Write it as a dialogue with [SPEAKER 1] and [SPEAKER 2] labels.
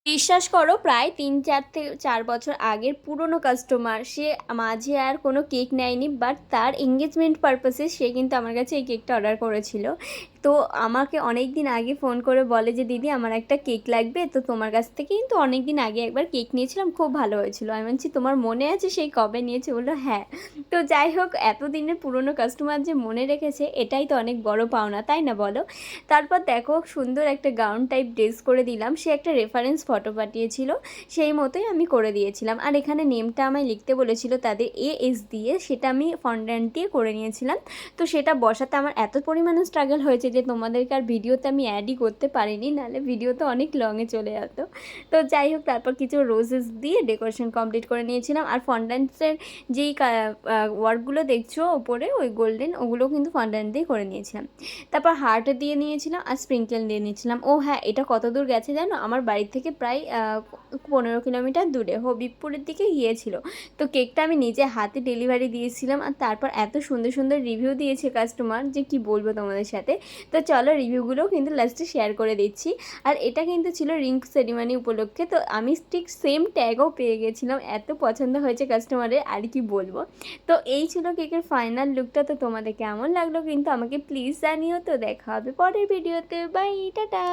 [SPEAKER 1] বিশ্বাস করো প্রায় 3-4 আগের পুরনো কাস্টমার, সে মাঝে আর কোনো কেক নেয়নি, বাট তার এঙ্গেজমেন্ট পারপাসে সে কিন্তু আমার কাছে এই কেকটা অর্ডার করেছিল। তো আমাকে অনেক দিন আগে ফোন করে বলে যে দিদি আমার একটা কেক লাগবে, তো তোমার কাছ থেকে কিন্তু অনেক দিন আগে একবার কেক নিয়েছিলাম, খুব ভালো হয়েছিল। আমি বলছি তোমার মনে আছে সেই কবে নিয়েছে? বললো হ্যাঁ। তো যাই হোক, এতদিনের পুরনো কাস্টমার যে মনে রেখেছে এটাই তো অনেক বড় পাওনা, তাই না বলো? তারপর দেখো সুন্দর একটা গাউন টাইপ ড্রেস করে দিলাম, সে একটা রেফারেন্স ফটো পাঠিয়েছিল, সেই মতোই আমি করে দিয়েছিলাম। আর এখানে নেমটা আমায় লিখতে বলেছিল তাদের এএস দিয়ে, সেটা আমি ফন্ড্যান্ট দিয়ে করে নিয়েছিলাম। তো সেটা বসাতে আমার এত পরিমাণে স্ট্রাগল হয়েছে যে তোমাদেরকে আর ভিডিওতে আমি অ্যাডই করতে পারিনি, নাহলে ভিডিও তো অনেক লংয়ে চলে যেত। তো যাই হোক, তারপর কিছু রোজেস দিয়ে ডেকোরেশন কমপ্লিট করে নিয়েছিলাম। আর ফন্ড্যান্টসের যেই ওয়ার্কগুলো দেখছো ওপরে ওই গোল্ডেন, ওগুলো কিন্তু ফন্ড্যান্ট দিয়ে করে নিয়েছিলাম। তারপর হার্ট দিয়ে নিয়েছিলাম আর স্প্রিঙ্কেল দিয়ে নিয়েছিলাম। ও হ্যাঁ, এটা কত দূর গেছে জানো? আমার বাড়ির থেকে প্রায় 15 কিলোমিটার দূরে হবিবপুরের দিকে গিয়েছিল। তো কেকটা আমি নিজে হাতে ডেলিভারি দিয়েছিলাম, আর তারপর এত সুন্দর সুন্দর রিভিউ দিয়েছে কাস্টমার যে কি বলবো তোমাদের সাথে। তো চলো রিভিউগুলোও কিন্তু লাস্টে শেয়ার করে দিচ্ছি। আর এটা কিন্তু ছিল রিং সেরিমনি উপলক্ষে, তো আমি ঠিক সেম ট্যাগও পেয়ে গেছিলাম, এত পছন্দ হয়েছে কাস্টমারের আর কি বলবো। তো এই ছিল কেকের ফাইনাল লুকটা। তো তোমাদের কেমন লাগলো কিন্তু আমাকে প্লিজ জানিও। তো দেখা হবে পরের ভিডিওতে, বাই, টাটা।